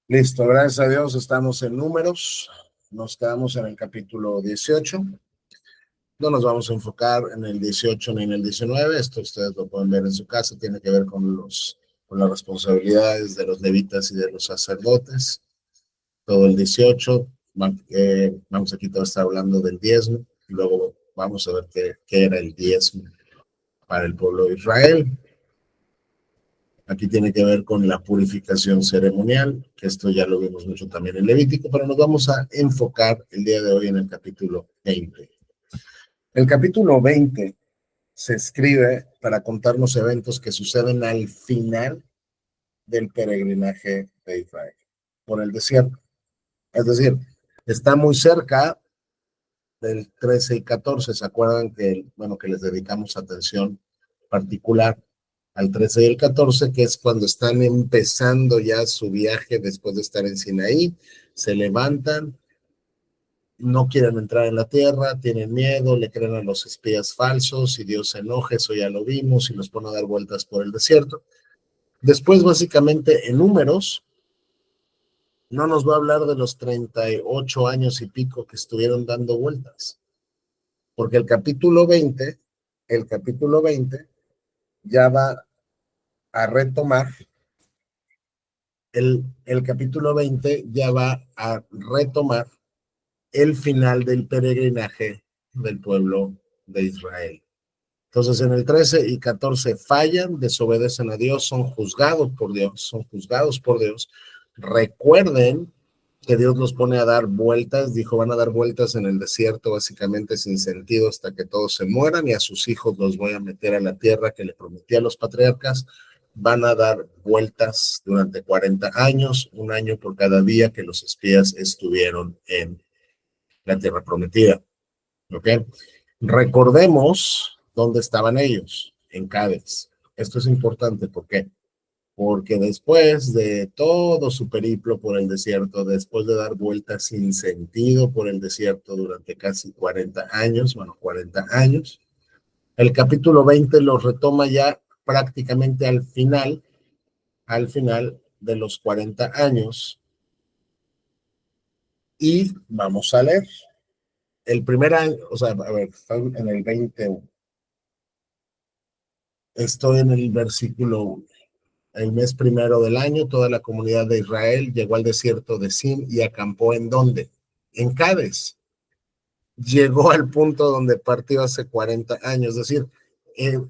Listo, gracias a Dios estamos en Números, nos quedamos en el capítulo 18, no nos vamos a enfocar en el 18 ni en el 19, esto ustedes lo pueden ver en su casa, tiene que ver con las responsabilidades de los levitas y de los sacerdotes, todo el 18, vamos aquí a estar hablando del diezmo, y luego vamos a ver qué era el diezmo para el pueblo de Israel. Aquí tiene que ver con la purificación ceremonial, que esto ya lo vimos mucho también en Levítico, pero nos vamos a enfocar el día de hoy en el capítulo 20. El capítulo 20 se escribe para contarnos eventos que suceden al final del peregrinaje de Israel por el desierto. Es decir, está muy cerca del 13 y 14. ¿Se acuerdan que les dedicamos atención particular al 13 y el 14, que es cuando están empezando ya su viaje después de estar en Sinaí? Se levantan, no quieren entrar en la tierra, tienen miedo, le creen a los espías falsos y Dios se enoja, eso ya lo vimos, y los pone a dar vueltas por el desierto. Después, básicamente, en Números, no nos va a hablar de los 38 años y pico que estuvieron dando vueltas, porque el capítulo 20 ya va a retomar, el capítulo 20 ya va a retomar el final del peregrinaje del pueblo de Israel. Entonces, en el 13 y 14 fallan, desobedecen a Dios, son juzgados por Dios. Recuerden que Dios los pone a dar vueltas, dijo, van a dar vueltas en el desierto, básicamente sin sentido, hasta que todos se mueran, y a sus hijos los voy a meter a la tierra que le prometí a los patriarcas. Van a dar vueltas durante 40 años, un año por cada día que los espías estuvieron en la tierra prometida. ¿Ok? Recordemos dónde estaban ellos, en Cádiz. Esto es importante, ¿por qué? Porque después de todo su periplo por el desierto, después de dar vueltas sin sentido por el desierto durante casi 40 años, 40 años, el capítulo 20 los retoma ya prácticamente al final de los 40 años, y vamos a leer. El primer año, o sea, a ver, estoy en el 21. Estoy en el versículo 1. El mes primero del año, toda la comunidad de Israel llegó al desierto de Sin y acampó ¿en dónde? En Cádiz. Llegó al punto donde partió hace 40 años. Es decir, el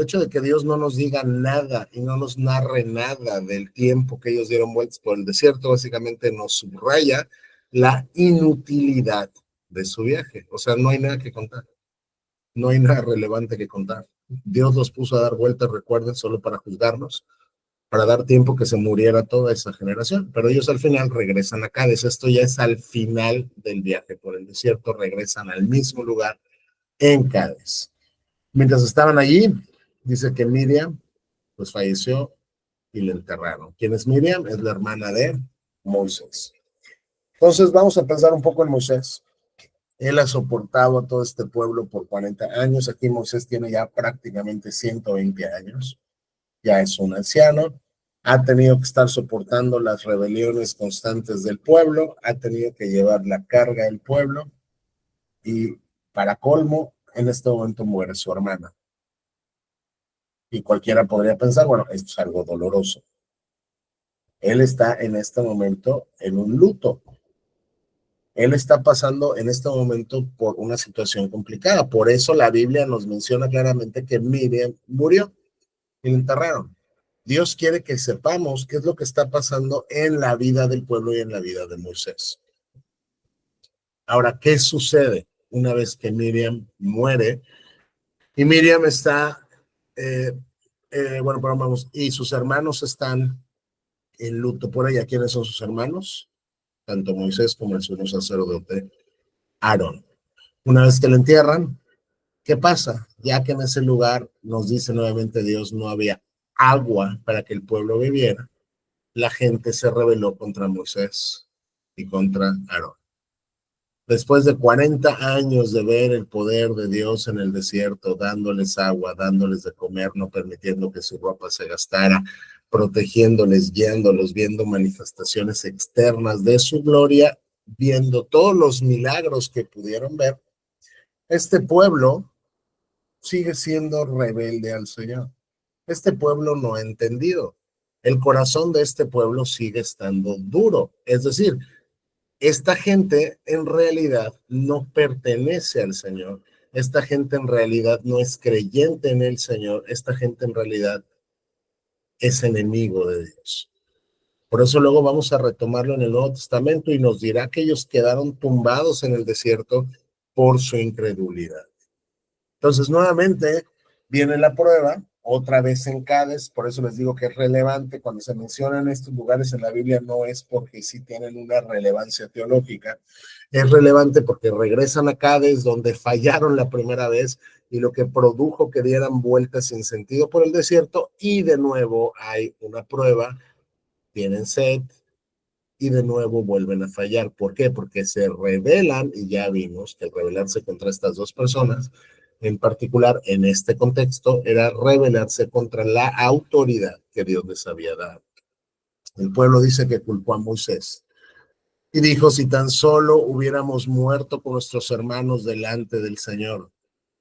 hecho de que Dios no nos diga nada y no nos narre nada del tiempo que ellos dieron vueltas por el desierto, básicamente nos subraya la inutilidad de su viaje. O sea, no hay nada que contar. No hay nada relevante que contar. Dios los puso a dar vueltas, recuerden, solo para juzgarnos, para dar tiempo que se muriera toda esa generación, pero ellos al final regresan a Cádiz. Esto ya es al final del viaje por el desierto, regresan al mismo lugar en Cádiz. Mientras estaban allí, dice que Miriam pues falleció y la enterraron. ¿Quién es Miriam? Es la hermana de Moisés. Entonces vamos a pensar un poco en Moisés. Él ha soportado a todo este pueblo por 40 años. Aquí Moisés tiene ya prácticamente 120 años. Ya es un anciano. Ha tenido que estar soportando las rebeliones constantes del pueblo. Ha tenido que llevar la carga del pueblo. Y para colmo, en este momento muere su hermana. Y cualquiera podría pensar, bueno, esto es algo doloroso. Él está en este momento en un luto. Él está pasando en este momento por una situación complicada. Por eso la Biblia nos menciona claramente que Miriam murió y la enterraron. Dios quiere que sepamos qué es lo que está pasando en la vida del pueblo y en la vida de Moisés. Ahora, ¿qué sucede una vez que Miriam muere? Y Miriam está, pero vamos, y sus hermanos están en luto por ella. ¿Quiénes son sus hermanos? Tanto Moisés como el sumo sacerdote Aarón. Una vez que lo entierran, ¿qué pasa? Ya que en ese lugar, nos dice nuevamente Dios, no había agua para que el pueblo bebiera, la gente se rebeló contra Moisés y contra Aarón. Después de 40 años de ver el poder de Dios en el desierto, dándoles agua, dándoles de comer, no permitiendo que su ropa se gastara, protegiéndoles, guiándolos, viendo manifestaciones externas de su gloria, viendo todos los milagros que pudieron ver. Este pueblo sigue siendo rebelde al Señor. Este pueblo no ha entendido. El corazón de este pueblo sigue estando duro. Es decir, esta gente en realidad no pertenece al Señor. Esta gente en realidad no es creyente en el Señor. Esta gente en realidad es enemigo de Dios. Por eso luego vamos a retomarlo en el Nuevo Testamento y nos dirá que ellos quedaron tumbados en el desierto por su incredulidad. Entonces, nuevamente viene la prueba, otra vez en Cádiz, por eso les digo que es relevante. Cuando se mencionan estos lugares en la Biblia, no es porque sí tienen una relevancia teológica, es relevante porque regresan a Cádiz, donde fallaron la primera vez y lo que produjo que dieran vueltas sin sentido por el desierto, y de nuevo hay una prueba, tienen sed, y de nuevo vuelven a fallar. ¿Por qué? Porque se rebelan, y ya vimos que rebelarse contra estas dos personas, en particular en este contexto, era rebelarse contra la autoridad que Dios les había dado. El pueblo dice que culpó a Moisés y dijo: si tan solo hubiéramos muerto con nuestros hermanos delante del Señor.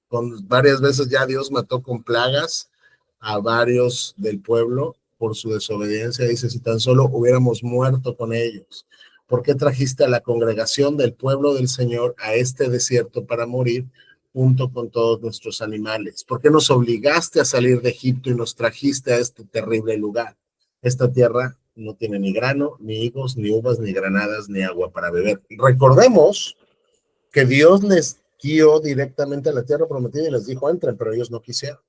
Con varias veces ya Dios mató con plagas a varios del pueblo por su desobediencia. Dice: si tan solo hubiéramos muerto con ellos. ¿Por qué trajiste a la congregación del pueblo del Señor a este desierto para morir junto con todos nuestros animales? ¿Por qué nos obligaste a salir de Egipto y nos trajiste a este terrible lugar? Esta tierra no tiene ni grano, ni higos, ni uvas, ni granadas, ni agua para beber. Recordemos que Dios les guió directamente a la tierra prometida y les dijo: entren, pero ellos no quisieron.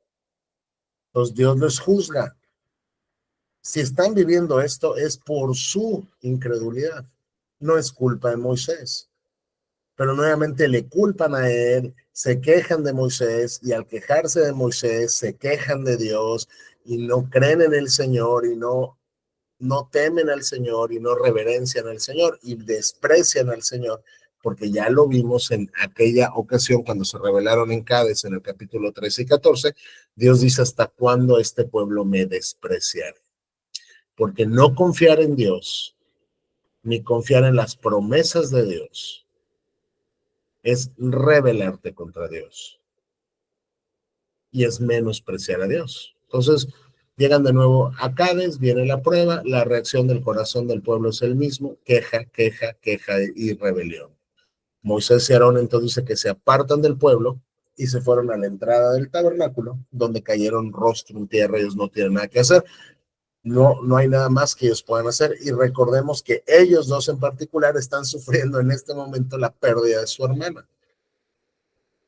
Entonces Dios les juzga. Si están viviendo esto es por su incredulidad, no es culpa de Moisés. Pero nuevamente le culpan a él, se quejan de Moisés, y al quejarse de Moisés se quejan de Dios y no creen en el Señor y no temen al Señor y no reverencian al Señor y desprecian al Señor, porque ya lo vimos en aquella ocasión cuando se rebelaron en Cádiz en el capítulo 13 y 14. Dios dice: ¿hasta cuándo este pueblo me despreciará? Porque no confiar en Dios ni confiar en las promesas de Dios es rebelarte contra Dios y es menospreciar a Dios. Entonces, llegan de nuevo a Cádiz, viene la prueba, la reacción del corazón del pueblo es el mismo: queja, queja, queja y rebelión. Moisés y Aarón entonces dice que se apartan del pueblo y se fueron a la entrada del tabernáculo, donde cayeron rostro en tierra. Ellos no tienen nada que hacer, no hay nada más que ellos puedan hacer, y recordemos que ellos dos en particular están sufriendo en este momento la pérdida de su hermana.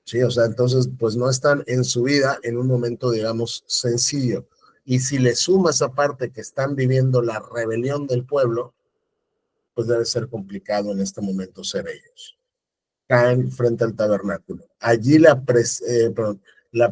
Sí, o sea, entonces pues no están en su vida en un momento, digamos, sencillo. Y si le sumas aparte que están viviendo la rebelión del pueblo, pues debe ser complicado en este momento ser ellos. Caen frente al tabernáculo. Allí la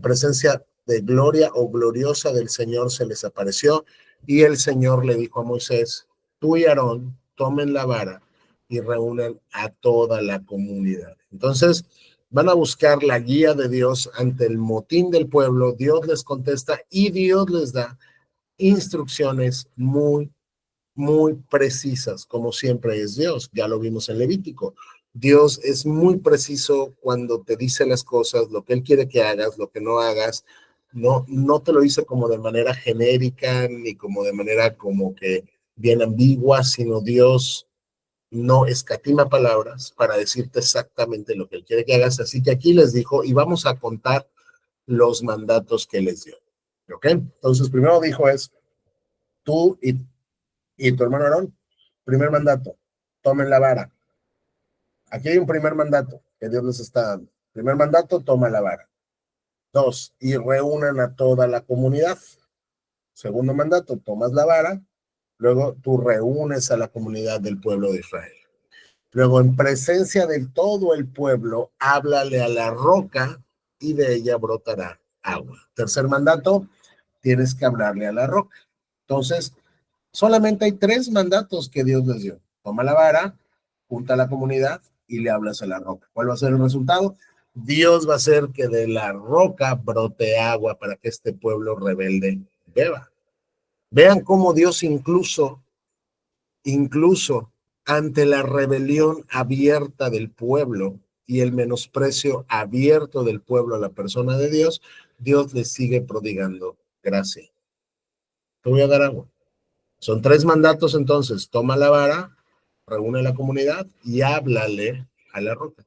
presencia de gloria o gloriosa del Señor se les apareció, y el Señor le dijo a Moisés: tú y Aarón tomen la vara y reúnan a toda la comunidad. Entonces van a buscar la guía de Dios ante el motín del pueblo. Dios les contesta y Dios les da instrucciones muy precisas, como siempre es Dios. Ya lo vimos en Levítico. Dios es muy preciso cuando te dice las cosas, lo que Él quiere que hagas, lo que no hagas. No te lo dice como de manera genérica, ni como de manera como que bien ambigua, sino Dios no escatima palabras para decirte exactamente lo que Él quiere que hagas. Así que aquí les dijo, y vamos a contar los mandatos que les dio. ¿Ok? Entonces, primero dijo es: tú y tu hermano Aarón, primer mandato, tomen la vara. Aquí hay un primer mandato que Dios les está dando. Primer mandato: toma la vara. Dos, y reúnan a toda la comunidad. Segundo mandato: tomas la vara, luego tú reúnes a la comunidad del pueblo de Israel. Luego, en presencia de todo el pueblo, háblale a la roca y de ella brotará agua. Tercer mandato: tienes que hablarle a la roca. Entonces, solamente hay tres mandatos que Dios les dio: toma la vara, junta a la comunidad y le hablas a la roca. ¿Cuál va a ser el resultado? Dios va a hacer que de la roca brote agua para que este pueblo rebelde beba. Vean cómo Dios incluso ante la rebelión abierta del pueblo y el menosprecio abierto del pueblo a la persona de Dios, Dios le sigue prodigando gracia. Te voy a dar agua. Son 3 mandatos entonces. Toma la vara, reúne a la comunidad y háblale a la roca.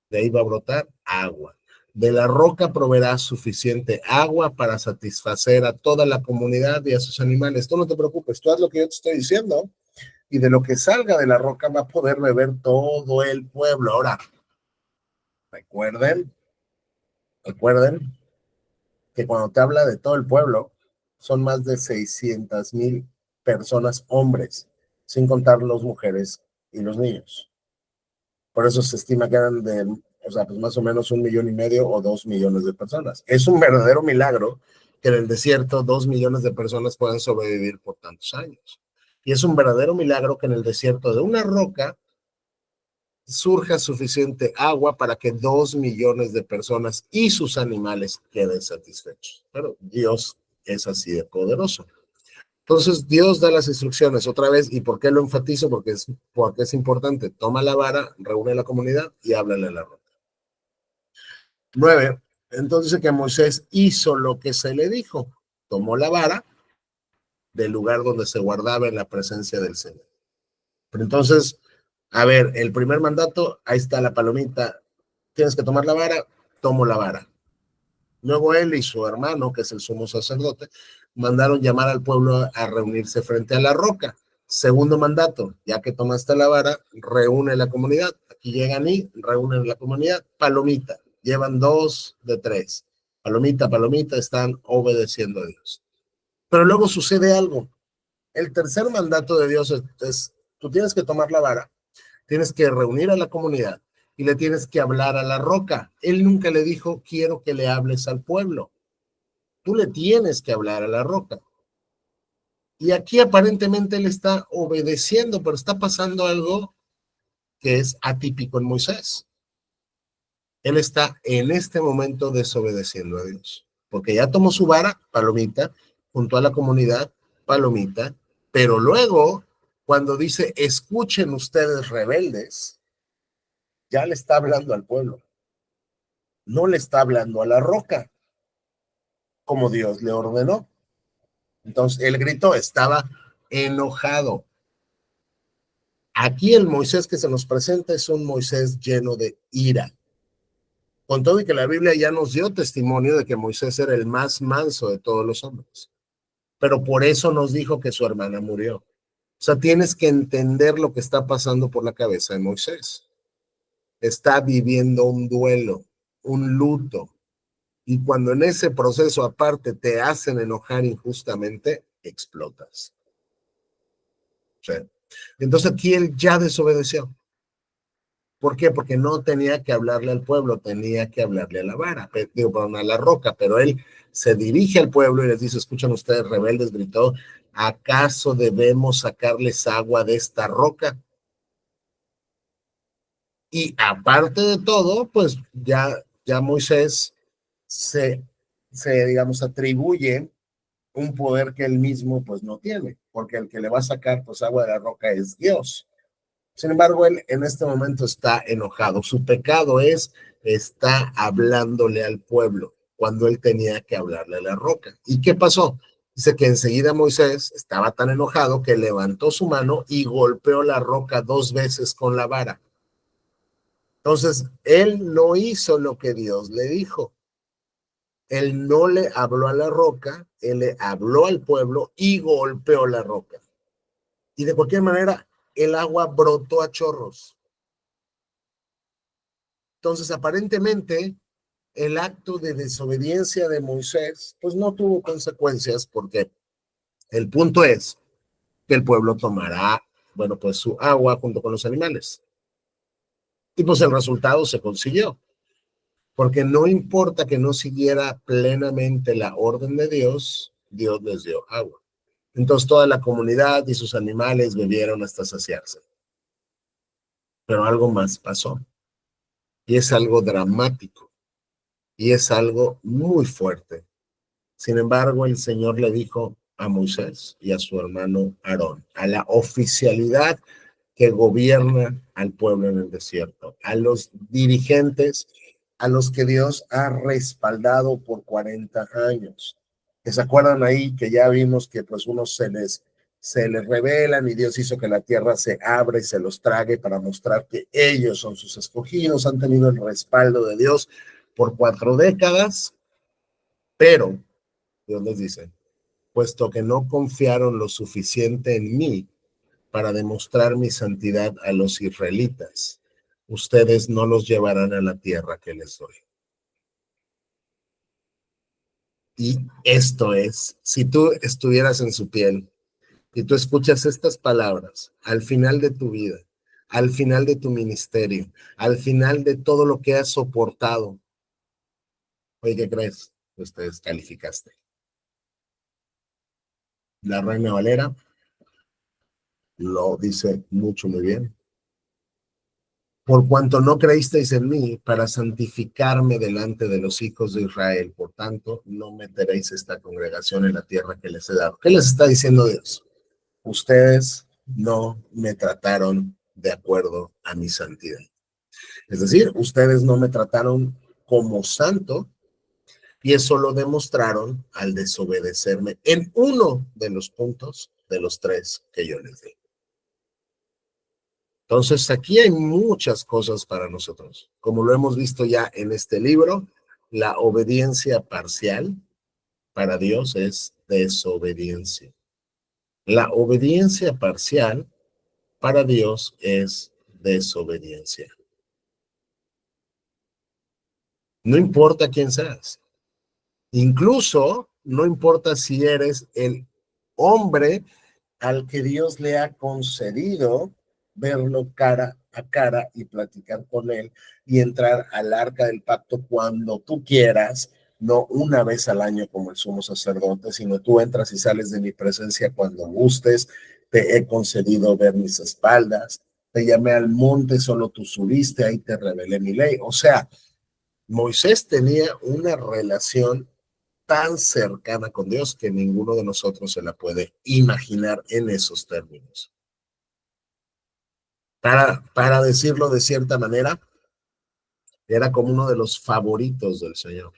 De ahí va a brotar agua. De la roca proveerá suficiente agua para satisfacer a toda la comunidad y a sus animales. Tú no te preocupes, tú haz lo que yo te estoy diciendo y de lo que salga de la roca va a poder beber todo el pueblo. Ahora, recuerden que cuando te habla de todo el pueblo, son más de 600,000 personas, hombres, sin contar las mujeres y los niños. Por eso se estima que eran pues más o menos 1,500,000 o 2 millones de personas. Es un verdadero milagro que en el desierto 2 millones de personas puedan sobrevivir por tantos años. Y es un verdadero milagro que en el desierto de una roca surja suficiente agua para que 2 millones de personas y sus animales queden satisfechos. Pero Dios es así de poderoso. Entonces Dios da las instrucciones otra vez. ¿Y por qué lo enfatizo? Porque es importante. Toma la vara, reúne a la comunidad y háblale a la roca. 9. Entonces dice que Moisés hizo lo que se le dijo. Tomó la vara del lugar donde se guardaba en la presencia del Señor. Pero entonces, a ver, el primer mandato, ahí está la palomita. Tienes que tomar la vara, tomo la vara. Luego él y su hermano, que es el sumo sacerdote, mandaron llamar al pueblo a reunirse frente a la roca. Segundo mandato, ya que tomaste la vara, reúne la comunidad. Aquí llegan y reúnen la comunidad. Palomita, llevan 2 de 3. Palomita, están obedeciendo a Dios. Pero luego sucede algo. El tercer mandato de Dios es tú tienes que tomar la vara, tienes que reunir a la comunidad y le tienes que hablar a la roca. Él nunca le dijo, quiero que le hables al pueblo. Tú le tienes que hablar a la roca. Y aquí aparentemente él está obedeciendo, pero está pasando algo que es atípico en Moisés. Él está en este momento desobedeciendo a Dios, porque ya tomó su vara, palomita, junto a la comunidad, palomita, pero luego, cuando dice, escuchen ustedes rebeldes, ya le está hablando al pueblo, no le está hablando a la roca, como Dios le ordenó. Entonces, el grito estaba enojado. Aquí el Moisés que se nos presenta es un Moisés lleno de ira. Con todo y que la Biblia ya nos dio testimonio de que Moisés era el más manso de todos los hombres. Pero por eso nos dijo que su hermana murió. O sea, tienes que entender lo que está pasando por la cabeza de Moisés. Está viviendo un duelo, un luto. Y cuando en ese proceso aparte te hacen enojar injustamente, explotas. ¿Sí? Entonces aquí él ya desobedeció. ¿Por qué? Porque no tenía que hablarle al pueblo, tenía que hablarle a la vara, a la roca, pero él se dirige al pueblo y les dice, escuchan ustedes, rebeldes, gritó, ¿acaso debemos sacarles agua de esta roca? Y aparte de todo, pues ya Moisés digamos, atribuye un poder que él mismo pues no tiene, porque el que le va a sacar pues agua de la roca es Dios. Sin embargo, él en este momento está enojado. Su pecado está hablándole al pueblo cuando él tenía que hablarle a la roca. ¿Y qué pasó? Dice que enseguida Moisés estaba tan enojado que levantó su mano y golpeó la roca 2 veces con la vara. Entonces, él no hizo lo que Dios le dijo. Él no le habló a la roca, él le habló al pueblo y golpeó la roca. Y de cualquier manera, el agua brotó a chorros. Entonces, aparentemente, el acto de desobediencia de Moisés, pues no tuvo consecuencias porque el punto es que el pueblo tomará, bueno, pues su agua junto con los animales. Y pues el resultado se consiguió, porque no importa que no siguiera plenamente la orden de Dios, Dios les dio agua. Entonces toda la comunidad y sus animales bebieron hasta saciarse. Pero algo más pasó, y es algo dramático, y es algo muy fuerte. Sin embargo, el Señor le dijo, a Moisés y a su hermano Aarón, a la oficialidad que gobierna al pueblo en el desierto, a los dirigentes a los que Dios ha respaldado por 40 años. ¿Se acuerdan ahí que ya vimos que pues unos se les revelan y Dios hizo que la tierra se abra y se los trague para mostrar que ellos son sus escogidos, han tenido el respaldo de Dios por 4 décadas, pero Dios les dice, puesto que no confiaron lo suficiente en mí para demostrar mi santidad a los israelitas, ustedes no los llevarán a la tierra que les doy. Y esto es, si tú estuvieras en su piel y tú escuchas estas palabras al final de tu vida, al final de tu ministerio, al final de todo lo que has soportado, oye, ¿qué crees? Pues te descalificaste. La Reina Valera lo dice mucho, muy bien. Por cuanto no creísteis en mí para santificarme delante de los hijos de Israel, por tanto, no meteréis esta congregación en la tierra que les he dado. ¿Qué les está diciendo Dios? Ustedes no me trataron de acuerdo a mi santidad. Es decir, ustedes no me trataron como santo y eso lo demostraron al desobedecerme en uno de los puntos de los 3 que yo les di. Entonces, aquí hay muchas cosas para nosotros. Como lo hemos visto ya en este libro, la obediencia parcial para Dios es desobediencia. La obediencia parcial para Dios es desobediencia. No importa quién seas. Incluso no importa si eres el hombre al que Dios le ha concedido verlo cara a cara y platicar con él y entrar al arca del pacto cuando tú quieras, no una vez al año como el sumo sacerdote, sino tú entras y sales de mi presencia cuando gustes, te he concedido ver mis espaldas, te llamé al monte, solo tú subiste, ahí te revelé mi ley. O sea, Moisés tenía una relación tan cercana con Dios que ninguno de nosotros se la puede imaginar en esos términos. Para decirlo de cierta manera, era como uno de los favoritos del Señor,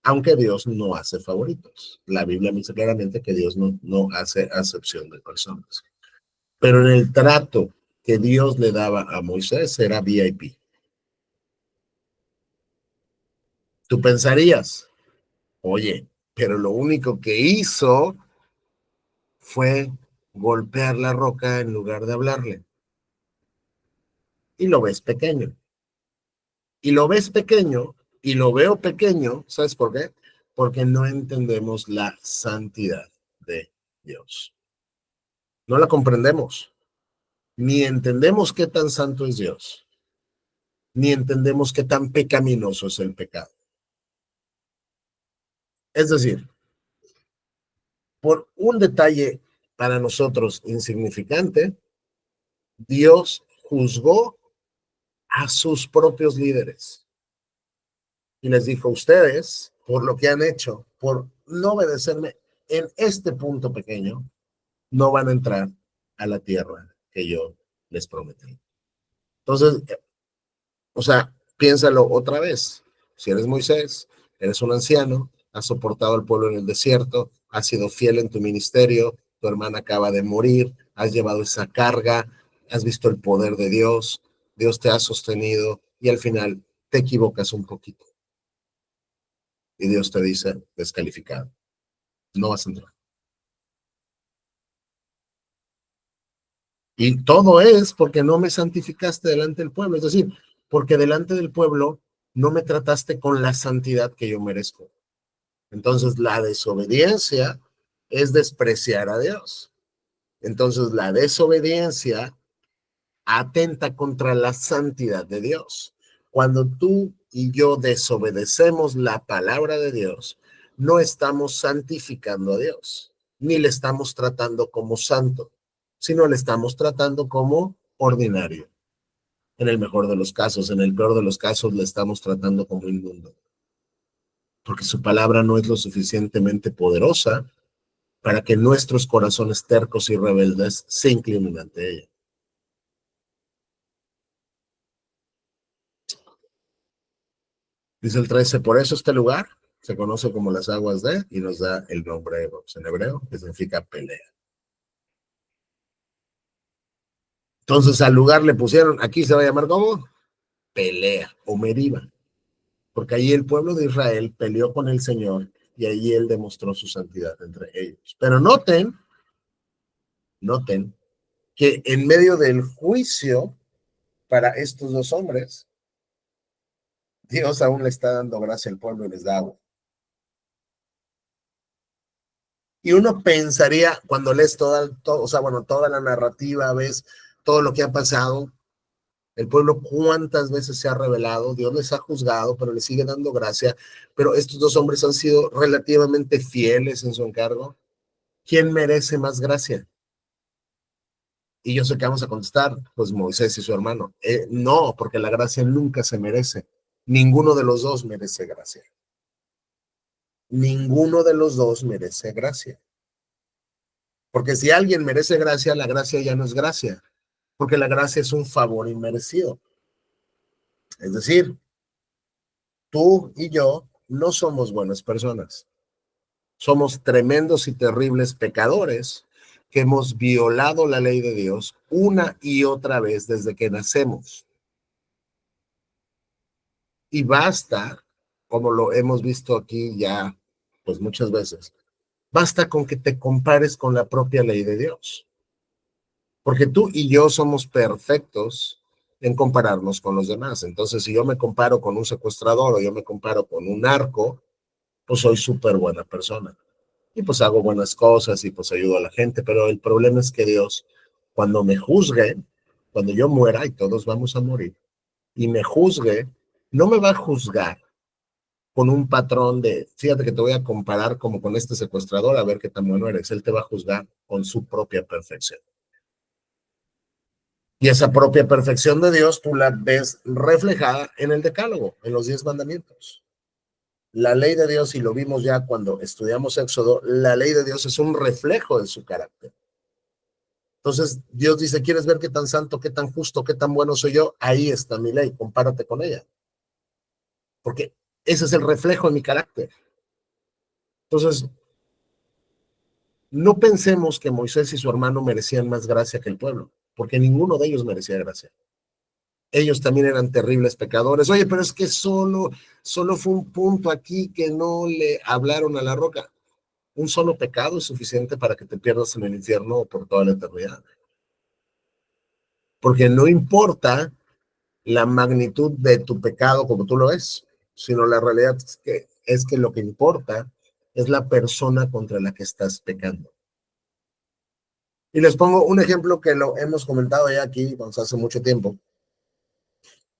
aunque Dios no hace favoritos. La Biblia dice claramente que Dios no hace acepción de personas. Pero en el trato que Dios le daba a Moisés era VIP. Tú pensarías, oye, pero lo único que hizo fue golpear la roca en lugar de hablarle. Y lo ves pequeño. Y lo ves pequeño, y lo veo pequeño, ¿sabes por qué? Porque no entendemos la santidad de Dios. No la comprendemos, ni entendemos qué tan santo es Dios, ni entendemos qué tan pecaminoso es el pecado. Es decir, por un detalle para nosotros insignificante, Dios juzgó a sus propios líderes y les dijo, ustedes, por lo que han hecho, por no obedecerme en este punto pequeño, no van a entrar a la tierra que yo les prometí. Entonces, o sea, piénsalo otra vez. Si eres Moisés, eres un anciano, has soportado al pueblo en el desierto, has sido fiel en tu ministerio, tu hermana acaba de morir, has llevado esa carga, has visto el poder de Dios, Dios te ha sostenido y al final te equivocas un poquito. Y Dios te dice, descalificado, no vas a entrar. Y todo es porque no me santificaste delante del pueblo, es decir, porque delante del pueblo no me trataste con la santidad que yo merezco. Entonces, la desobediencia es despreciar a Dios. Entonces, la desobediencia atenta contra la santidad de Dios. Cuando tú y yo desobedecemos la palabra de Dios, no estamos santificando a Dios, ni le estamos tratando como santo, sino le estamos tratando como ordinario. En el mejor de los casos, en el peor de los casos, le estamos tratando como inmundo, porque su palabra no es lo suficientemente poderosa para que nuestros corazones tercos y rebeldes se inclinen ante ella. Dice el 13, por eso este lugar se conoce como las aguas de, y nos da el nombre en hebreo, que significa pelea. Entonces al lugar le pusieron, aquí se va a llamar como pelea o Meriba, porque ahí el pueblo de Israel peleó con el Señor y ahí él demostró su santidad entre ellos. Pero noten que en medio del juicio para estos dos hombres, Dios aún le está dando gracia al pueblo y les da agua. Y uno pensaría, cuando lees toda la narrativa, ves todo lo que ha pasado, el pueblo cuántas veces se ha rebelado, Dios les ha juzgado, pero les sigue dando gracia, pero estos dos hombres han sido relativamente fieles en su encargo. ¿Quién merece más gracia? Y yo sé que vamos a contestar, pues Moisés y su hermano. No, porque la gracia nunca se merece. Ninguno de los dos merece gracia. Ninguno de los dos merece gracia. Porque si alguien merece gracia, la gracia ya no es gracia, porque la gracia es un favor inmerecido. Es decir, tú y yo no somos buenas personas. Somos tremendos y terribles pecadores que hemos violado la ley de Dios una y otra vez desde que nacemos. Y basta, como lo hemos visto aquí ya, pues muchas veces, basta con que te compares con la propia ley de Dios. Porque tú y yo somos perfectos en compararnos con los demás. Entonces, si yo me comparo con un secuestrador o yo me comparo con un narco, pues soy súper buena persona. Y pues hago buenas cosas y pues ayudo a la gente. Pero el problema es que Dios, cuando me juzgue, cuando yo muera, y todos vamos a morir, y me juzgue, no me va a juzgar con un patrón de, fíjate que te voy a comparar como con este secuestrador a ver qué tan bueno eres. Él te va a juzgar con su propia perfección. Y esa propia perfección de Dios tú la ves reflejada en el decálogo, en los 10 mandamientos. La ley de Dios, y lo vimos ya cuando estudiamos Éxodo, la ley de Dios es un reflejo de su carácter. Entonces Dios dice, ¿quieres ver qué tan santo, qué tan justo, qué tan bueno soy yo? Ahí está mi ley, compárate con ella. Porque ese es el reflejo de mi carácter. Entonces, no pensemos que Moisés y su hermano merecían más gracia que el pueblo, porque ninguno de ellos merecía gracia. Ellos también eran terribles pecadores. Oye, pero es que solo fue un punto aquí que no le hablaron a la roca. Un solo pecado es suficiente para que te pierdas en el infierno por toda la eternidad. Porque no importa la magnitud de tu pecado como tú lo ves, sino la realidad es que lo que importa es la persona contra la que estás pecando. Y les pongo un ejemplo que lo hemos comentado ya aquí, hace mucho tiempo.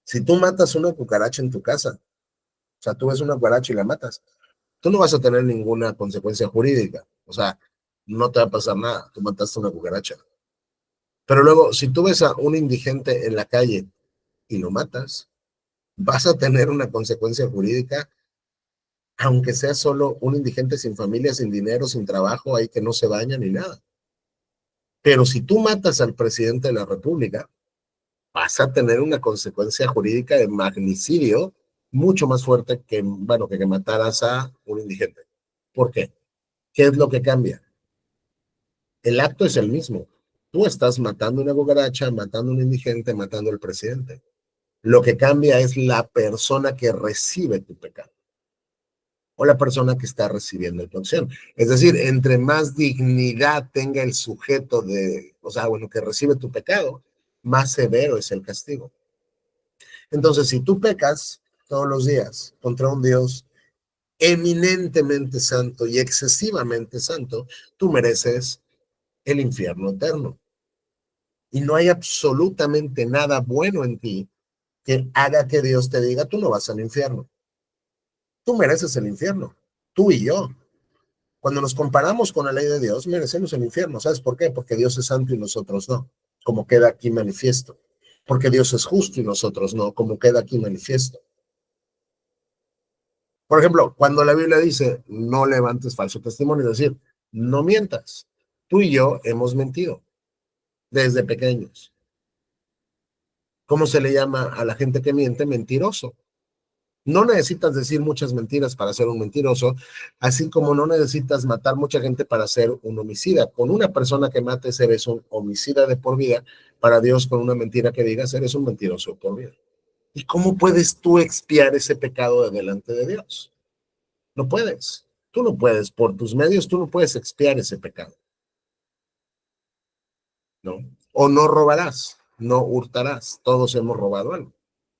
Si tú matas una cucaracha en tu casa, o sea, tú ves una cucaracha y la matas, tú no vas a tener ninguna consecuencia jurídica. O sea, no te va a pasar nada. Tú mataste una cucaracha. Pero luego, si tú ves a un indigente en la calle y lo matas, vas a tener una consecuencia jurídica, aunque sea solo un indigente sin familia, sin dinero, sin trabajo, ahí que no se baña ni nada. Pero si tú matas al presidente de la República, vas a tener una consecuencia jurídica de magnicidio mucho más fuerte que, bueno, que mataras a un indigente. ¿Por qué? ¿Qué es lo que cambia? El acto es el mismo. Tú estás matando una cucaracha, matando a un indigente, matando al presidente. Lo que cambia es la persona que recibe tu pecado o la persona que está recibiendo tu acción. Es decir, entre más dignidad tenga el sujeto que recibe tu pecado, más severo es el castigo. Entonces, si tú pecas todos los días contra un Dios eminentemente santo y excesivamente santo, tú mereces el infierno eterno. Y no hay absolutamente nada bueno en ti que haga que Dios te diga, tú no vas al infierno. Tú mereces el infierno, tú y yo. Cuando nos comparamos con la ley de Dios, merecemos el infierno. ¿Sabes por qué? Porque Dios es santo y nosotros no, como queda aquí manifiesto. Porque Dios es justo y nosotros no, como queda aquí manifiesto. Por ejemplo, cuando la Biblia dice, no levantes falso testimonio, es decir, No mientas. Tú y yo hemos mentido desde pequeños. ¿Cómo se le llama a la gente que miente? Mentiroso. No necesitas decir muchas mentiras para ser un mentiroso, así como no necesitas matar mucha gente para ser un homicida. Con una persona que mates eres un homicida de por vida. Para Dios, con una mentira que digas, eres un mentiroso por vida. ¿Y cómo puedes tú expiar ese pecado de delante de Dios? No puedes. Tú no puedes, por tus medios, tú no puedes expiar ese pecado, ¿no? O no robarás, no hurtarás. Todos hemos robado algo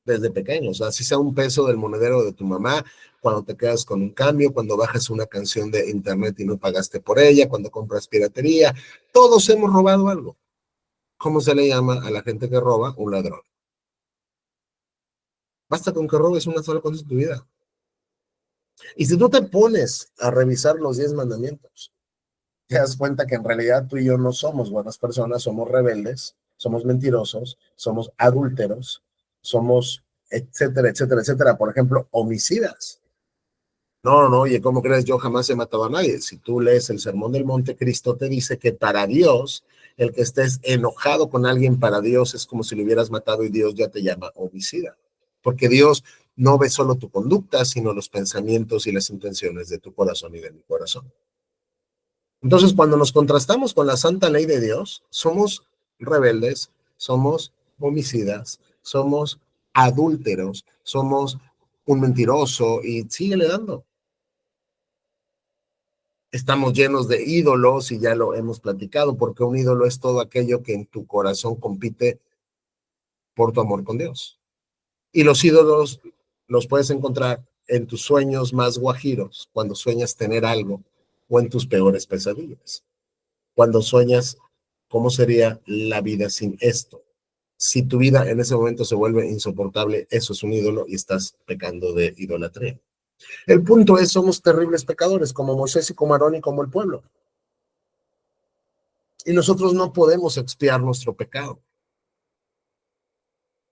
desde pequeños, así sea un peso del monedero de tu mamá, cuando te quedas con un cambio, cuando bajas una canción de internet y no pagaste por ella, cuando compras piratería, todos hemos robado algo. ¿Cómo se le llama a la gente que roba? Un ladrón. Basta con que robes una sola cosa en tu vida. Y si tú te pones a revisar los 10 mandamientos, te das cuenta que en realidad tú y yo no somos buenas personas, somos rebeldes, somos mentirosos, somos adúlteros, somos etcétera, etcétera, etcétera. Por ejemplo, homicidas. No, no, no, oye, ¿cómo crees? Yo jamás he matado a nadie. Si tú lees el Sermón del Monte, Cristo te dice que para Dios, el que estés enojado con alguien para Dios es como si lo hubieras matado y Dios ya te llama homicida. Porque Dios no ve solo tu conducta, sino los pensamientos y las intenciones de tu corazón y de mi corazón. Entonces, cuando nos contrastamos con la santa ley de Dios, somos rebeldes, somos homicidas, somos adúlteros, somos un mentiroso y síguele dando. Estamos llenos de ídolos y ya lo hemos platicado, porque un ídolo es todo aquello que en tu corazón compite por tu amor con Dios. Y los ídolos los puedes encontrar en tus sueños más guajiros, cuando sueñas tener algo, o en tus peores pesadillas, cuando sueñas cómo sería la vida sin esto. Si tu vida en ese momento se vuelve insoportable, eso es un ídolo y estás pecando de idolatría. El punto es, somos terribles pecadores, como Moisés y como Aarón y como el pueblo. Y nosotros no podemos expiar nuestro pecado.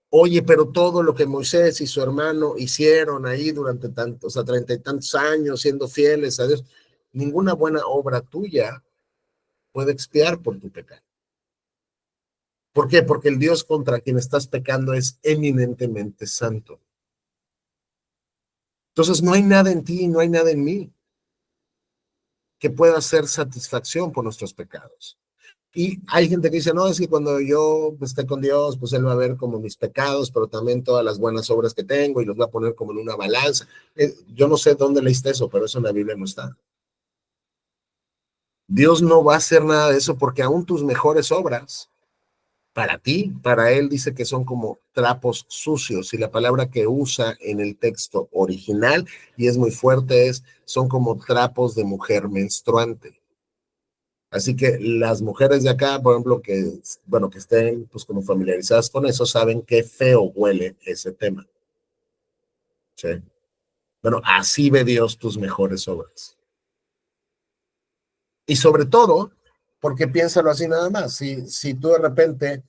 Oye, pero todo lo que Moisés y su hermano hicieron ahí durante tantos, o sea, 30 y tantos años, siendo fieles a Dios, ninguna buena obra tuya puede expiar por tu pecado. ¿Por qué? Porque el Dios contra quien estás pecando es eminentemente santo. Entonces no hay nada en ti, no hay nada en mí que pueda ser satisfacción por nuestros pecados. Y hay gente que dice, no, es que cuando yo esté con Dios, pues Él va a ver como mis pecados, pero también todas las buenas obras que tengo y los va a poner como en una balanza. Yo no sé dónde leíste eso, pero eso en la Biblia no está. Dios no va a hacer nada de eso porque aún tus mejores obras, para ti, para Él dice que son como trapos sucios. Y la palabra que usa en el texto original, y es muy fuerte, son como trapos de mujer menstruante. Así que las mujeres de acá, por ejemplo, bueno, que estén pues como familiarizadas con eso, saben qué feo huele ese tema. ¿Sí? Bueno, así ve Dios tus mejores obras. Y sobre todo, porque piénsalo así nada más, si tú de repente,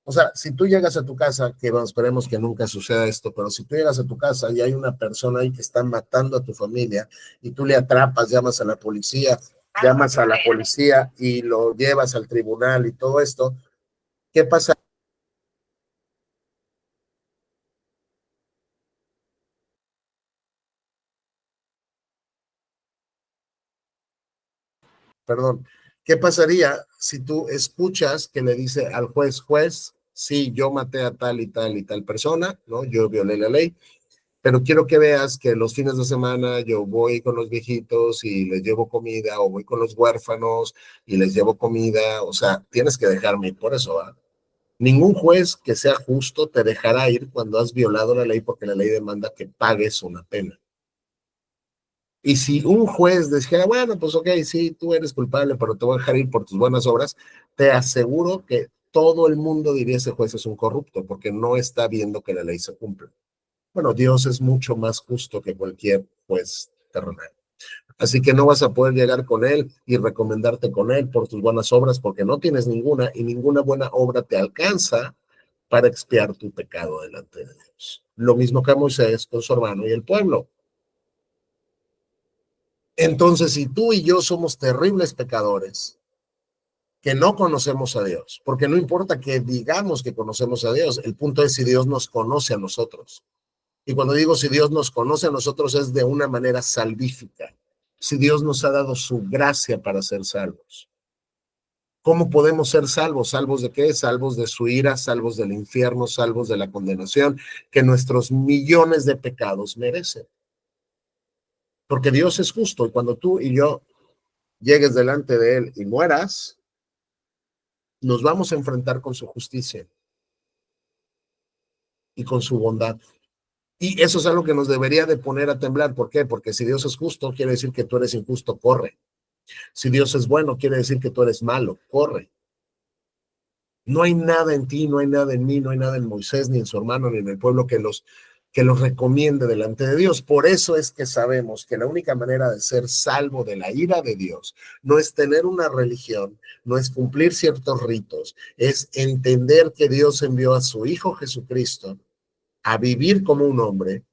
o sea, si tú llegas a tu casa, que bueno, esperemos que nunca suceda esto, pero si tú llegas a tu casa y hay una persona ahí que está matando a tu familia y tú le atrapas, llamas a la policía y lo llevas al tribunal y todo esto, ¿qué pasa? Perdón, ¿qué pasaría si tú escuchas que le dice al juez, juez, sí, yo maté a tal y tal y tal persona, ¿no? Yo violé la ley, pero quiero que veas que los fines de semana yo voy con los viejitos y les llevo comida, o voy con los huérfanos y les llevo comida, o sea, tienes que dejarme ir por eso, ¿va? Ningún juez que sea justo te dejará ir cuando has violado la ley porque la ley demanda que pagues una pena. Y si un juez dijera, bueno, pues ok, sí, tú eres culpable, pero te voy a dejar ir por tus buenas obras, te aseguro que todo el mundo diría ese juez es un corrupto porque no está viendo que la ley se cumple. Bueno, Dios es mucho más justo que cualquier juez terrenal. Así que no vas a poder llegar con él y recomendarte con él por tus buenas obras porque no tienes ninguna y ninguna buena obra te alcanza para expiar tu pecado delante de Dios. Lo mismo que Moisés con su hermano y el pueblo. Entonces, si tú y yo somos terribles pecadores, que no conocemos a Dios, porque no importa que digamos que conocemos a Dios, el punto es si Dios nos conoce a nosotros. Y cuando digo si Dios nos conoce a nosotros es de una manera salvífica, si Dios nos ha dado su gracia para ser salvos. ¿Cómo podemos ser salvos? ¿Salvos de qué? Salvos de su ira, salvos del infierno, salvos de la condenación que nuestros millones de pecados merecen. Porque Dios es justo y cuando tú y yo llegues delante de Él y mueras, nos vamos a enfrentar con su justicia y con su bondad. Y eso es algo que nos debería de poner a temblar. ¿Por qué? Porque si Dios es justo, quiere decir que tú eres injusto, corre. Si Dios es bueno, quiere decir que tú eres malo, corre. No hay nada en ti, no hay nada en mí, no hay nada en Moisés, ni en su hermano, ni en el pueblo que los recomiende delante de Dios. Por eso es que sabemos que la única manera de ser salvo de la ira de Dios no es tener una religión, no es cumplir ciertos ritos, es entender que Dios envió a su Hijo Jesucristo a vivir como un hombre,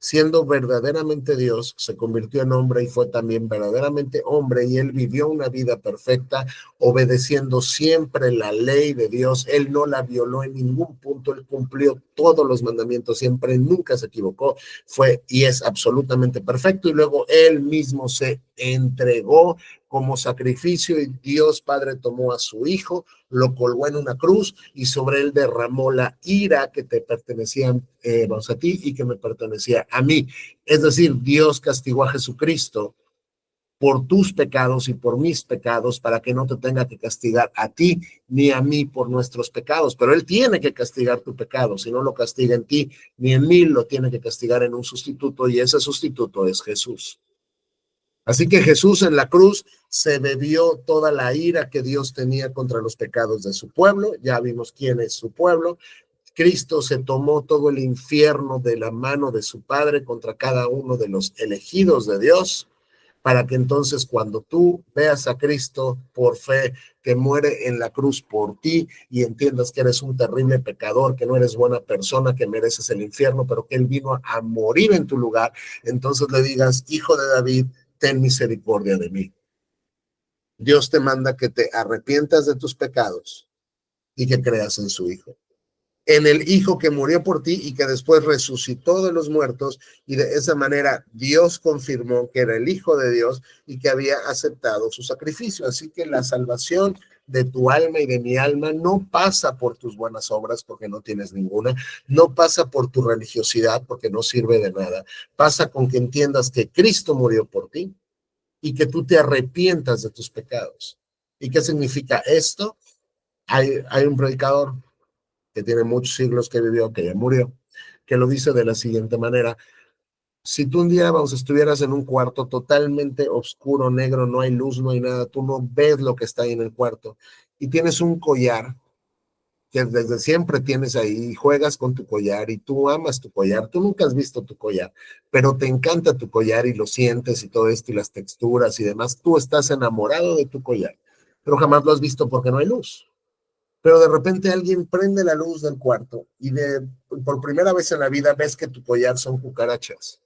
siendo verdaderamente Dios, se convirtió en hombre y fue también verdaderamente hombre y él vivió una vida perfecta, obedeciendo siempre la ley de Dios. Él no la violó en ningún punto, él cumplió todos los mandamientos siempre, nunca se equivocó, fue y es absolutamente perfecto y luego él mismo se entregó como sacrificio y Dios Padre tomó a su Hijo, lo colgó en una cruz y sobre él derramó la ira que te pertenecía a ti y que me pertenecía a mí. Es decir, Dios castigó a Jesucristo por tus pecados y por mis pecados para que no te tenga que castigar a ti ni a mí por nuestros pecados, pero Él tiene que castigar tu pecado, si no lo castiga en ti ni en mí, lo tiene que castigar en un sustituto y ese sustituto es Jesús. Así que Jesús en la cruz se bebió toda la ira que Dios tenía contra los pecados de su pueblo. Ya vimos quién es su pueblo. Cristo se tomó todo el infierno de la mano de su Padre contra cada uno de los elegidos de Dios, para que entonces cuando tú veas a Cristo por fe que muere en la cruz por ti y entiendas que eres un terrible pecador, que no eres buena persona, que mereces el infierno, pero que Él vino a morir en tu lugar, entonces le digas, Hijo de David, ten misericordia de mí. Dios te manda que te arrepientas de tus pecados y que creas en su Hijo, en el Hijo que murió por ti y que después resucitó de los muertos, y de esa manera Dios confirmó que era el Hijo de Dios y que había aceptado su sacrificio. Así que la salvación de tu alma y de mi alma no pasa por tus buenas obras porque no tienes ninguna, no pasa por tu religiosidad porque no sirve de nada, pasa con que entiendas que Cristo murió por ti y que tú te arrepientas de tus pecados. ¿Y qué significa esto? Hay un predicador que tiene muchos siglos que vivió, que ya murió, que lo dice de la siguiente manera: si tú un día, vamos, estuvieras en un cuarto totalmente oscuro, negro, no hay luz, no hay nada, tú no ves lo que está ahí en el cuarto, y tienes un collar que desde siempre tienes ahí, y juegas con tu collar y tú amas tu collar, tú nunca has visto tu collar, pero te encanta tu collar y lo sientes y todo esto y las texturas y demás, tú estás enamorado de tu collar, pero jamás lo has visto porque no hay luz. Pero de repente alguien prende la luz del cuarto y por primera vez en la vida ves que tu collar son cucarachas.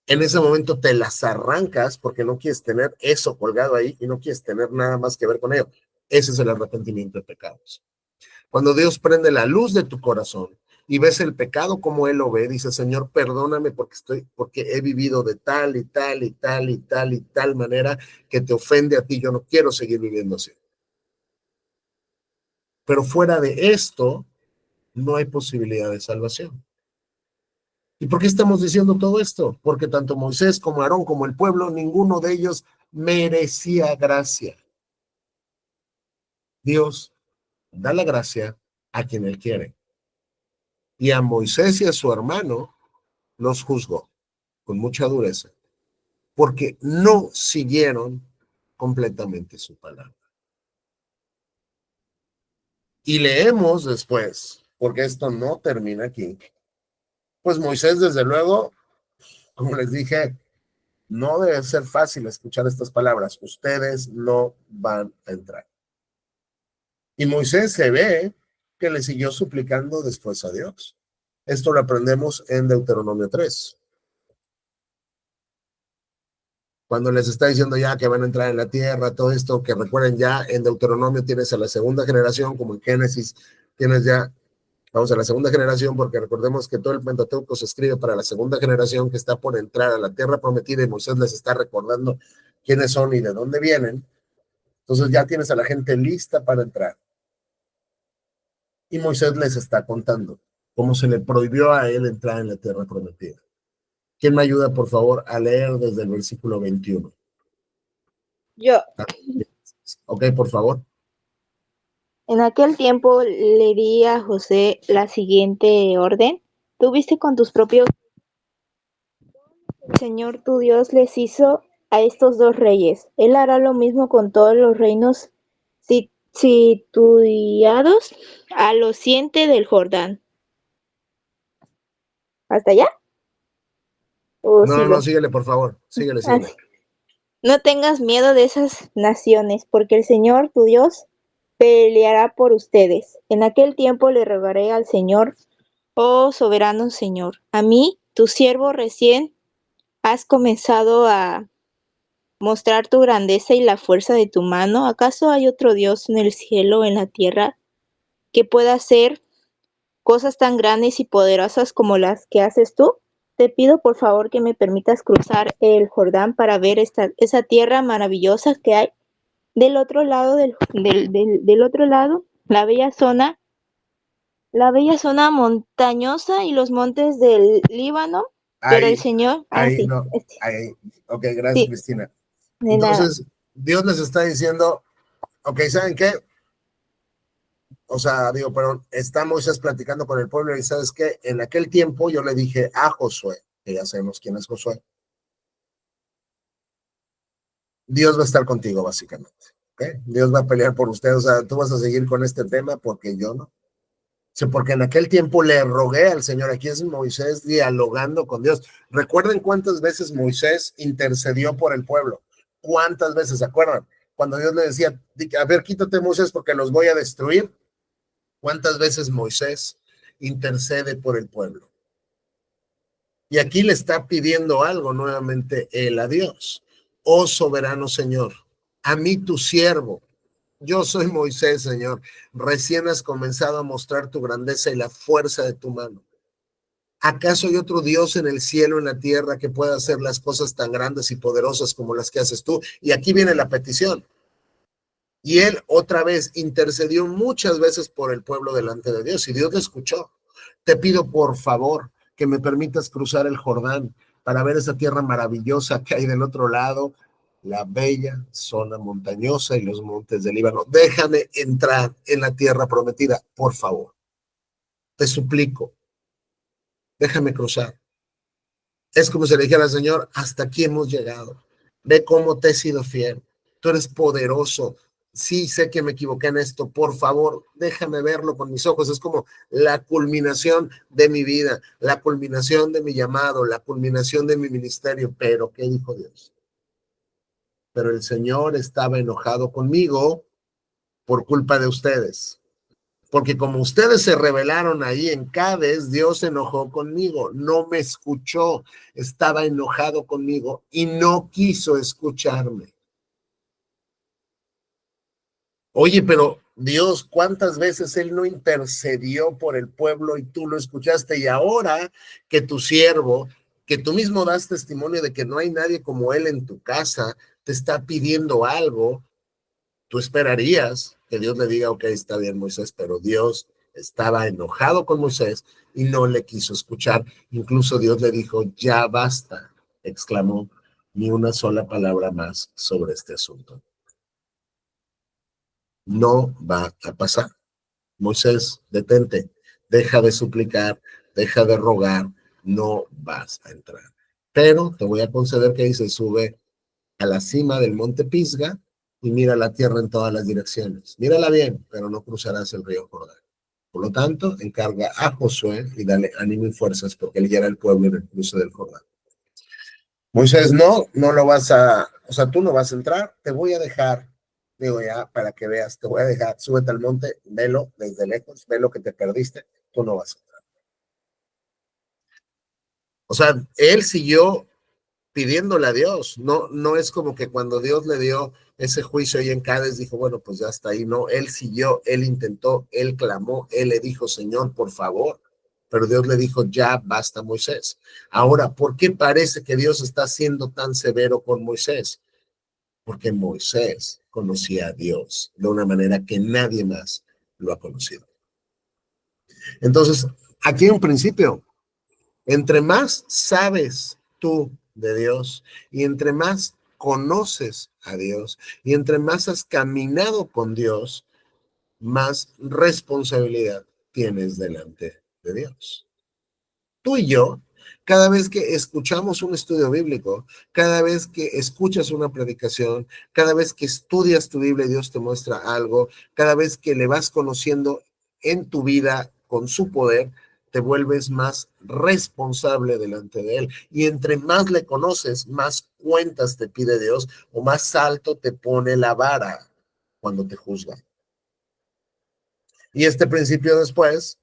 En ese momento te las arrancas porque no quieres tener eso colgado ahí y no quieres tener nada más que ver con ello. Ese es el arrepentimiento de pecados. Cuando Dios prende la luz de tu corazón y ves el pecado como Él lo ve, dice, Señor, perdóname porque he vivido de tal y tal y tal y tal y tal manera que te ofende a ti. Yo no quiero seguir viviendo así. Pero fuera de esto, no hay posibilidad de salvación. ¿Y por qué estamos diciendo todo esto? Porque tanto Moisés como Aarón como el pueblo, ninguno de ellos merecía gracia. Dios da la gracia a quien Él quiere. Y a Moisés y a su hermano los juzgó con mucha dureza, porque no siguieron completamente su palabra. Y leemos después, porque esto no termina aquí, pues Moisés, desde luego, como les dije, no debe ser fácil escuchar estas palabras. Ustedes no van a entrar. Y Moisés se ve que le siguió suplicando después a Dios. Esto lo aprendemos en Deuteronomio 3. cuando les está diciendo ya que van a entrar en la tierra, todo esto, que recuerden ya en Deuteronomio tienes a la segunda generación, como en Génesis tienes ya, vamos a la segunda generación, porque recordemos que todo el Pentateuco se escribe para la segunda generación que está por entrar a la tierra prometida y Moisés les está recordando quiénes son y de dónde vienen. Entonces ya tienes a la gente lista para entrar. Y Moisés les está contando cómo se le prohibió a él entrar en la tierra prometida. ¿Quién me ayuda, por favor, a leer desde el versículo 21? Yo. Ok, por favor. En aquel tiempo le di a José la siguiente orden. Tú viste con tus propios el Señor tu Dios les hizo a estos dos reyes. Él hará lo mismo con todos los reinos situadios al occidente del Jordán. ¿Hasta allá? ¿O No, sigo? síguele, por favor. Síguele, Ah, síguele. sí. No tengas miedo de esas naciones, porque el Señor tu Dios peleará por ustedes. En aquel tiempo le rogaré al Señor, oh soberano Señor, a mí, tu siervo recién has comenzado a mostrar tu grandeza y la fuerza de tu mano. ¿Acaso hay otro Dios en el cielo o en la tierra que pueda hacer cosas tan grandes y poderosas como las que haces tú? Te pido por favor que me permitas cruzar el Jordán para ver esa tierra maravillosa que hay del otro lado del otro lado, la bella zona montañosa y los montes del Líbano, pero el Ahí, Señor, sí, no, ahí. Ok, gracias, sí, Cristina. de nada. Entonces, Dios les está diciendo, ok, ¿saben qué? O sea, digo, pero está Moisés platicando con el pueblo y ¿sabes qué? En aquel tiempo yo le dije a Josué, que ya sabemos quién es Josué, Dios va a estar contigo, básicamente. ¿Okay? Dios va a pelear por usted, o sea, tú vas a seguir con este tema porque yo no. Sí, porque en aquel tiempo le rogué al Señor, aquí es Moisés dialogando con Dios. Recuerden cuántas veces Moisés intercedió por el pueblo. ¿Cuántas veces se acuerdan? Cuando Dios le decía, a ver, quítate Moisés porque los voy a destruir. ¿Cuántas veces Moisés intercede por el pueblo? Y aquí le está pidiendo algo nuevamente él a Dios. Oh soberano Señor, a mí tu siervo, yo soy Moisés, Señor. Recién has comenzado a mostrar tu grandeza y la fuerza de tu mano. ¿Acaso hay otro Dios en el cielo, en la tierra, que pueda hacer las cosas tan grandes y poderosas como las que haces tú? Y aquí viene la petición. Y él otra vez intercedió muchas veces por el pueblo delante de Dios y Dios le escuchó. Te pido por favor que me permitas cruzar el Jordán para ver esa tierra maravillosa que hay del otro lado, la bella zona montañosa y los montes del Líbano. Déjame entrar en la tierra prometida, por favor. Te suplico, déjame cruzar. Es como si le dijera al Señor, hasta aquí hemos llegado. Ve cómo te he sido fiel. Tú eres poderoso. Sí, sé que me equivoqué en esto. Por favor, déjame verlo con mis ojos. Es como la culminación de mi vida, la culminación de mi llamado, la culminación de mi ministerio. Pero, ¿qué dijo Dios? Pero el Señor estaba enojado conmigo por culpa de ustedes. Porque como ustedes se rebelaron ahí en Cádiz, Dios se enojó conmigo, no me escuchó, estaba enojado conmigo y no quiso escucharme. Oye, pero Dios, ¿cuántas veces Él no intercedió por el pueblo y tú lo escuchaste? Y ahora que tu siervo, que tú mismo das testimonio de que no hay nadie como Él en tu casa, te está pidiendo algo, tú esperarías que Dios le diga, ok, está bien Moisés, pero Dios estaba enojado con Moisés y no le quiso escuchar. Incluso Dios le dijo, ya basta, exclamó, ni una sola palabra más sobre este asunto. No va a pasar. Moisés, detente, deja de suplicar, deja de rogar, no vas a entrar. Pero te voy a conceder que dice, sube a la cima del monte Pisga y mira la tierra en todas las direcciones. Mírala bien, pero no cruzarás el río Jordán. Por lo tanto, encarga a Josué y dale ánimo y fuerzas porque él guiará al pueblo en el cruce del Jordán. Moisés, no lo vas a, o sea, tú no vas a entrar, te voy a dejar, digo ya, para que veas, te voy a dejar, súbete al monte, velo desde lejos, ve lo que te perdiste, tú no vas a entrar. O sea, él siguió pidiéndole a Dios. No, no es como que cuando Dios le dio ese juicio ahí en Cádiz, dijo, bueno, pues ya está ahí. No, él siguió, él intentó, él clamó, él le dijo, Señor, por favor. Pero Dios le dijo, ya basta, Moisés. Ahora, ¿por qué parece que Dios está siendo tan severo con Moisés? Porque Moisés conocía a Dios de una manera que nadie más lo ha conocido. Entonces, aquí hay un principio. Entre más sabes tú de Dios y entre más conoces a Dios y entre más has caminado con Dios, más responsabilidad tienes delante de Dios. Tú y yo, cada vez que escuchamos un estudio bíblico, cada vez que escuchas una predicación, cada vez que estudias tu Biblia y Dios te muestra algo, cada vez que le vas conociendo en tu vida con su poder, te vuelves más responsable delante de Él. Y entre más le conoces, más cuentas te pide Dios o más alto te pone la vara cuando te juzga. Y este principio después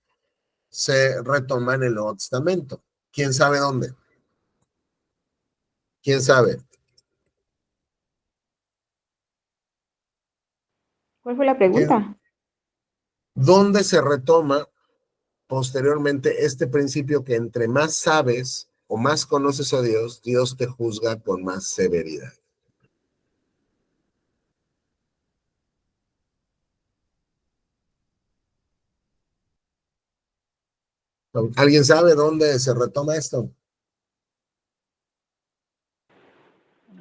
se retoma en el Nuevo Testamento. ¿Quién sabe dónde? ¿Quién sabe? ¿Cuál fue la ¿Quién? pregunta? ¿Dónde se retoma posteriormente este principio que entre más sabes o más conoces a Dios, Dios te juzga con más severidad? ¿Alguien sabe dónde se retoma esto?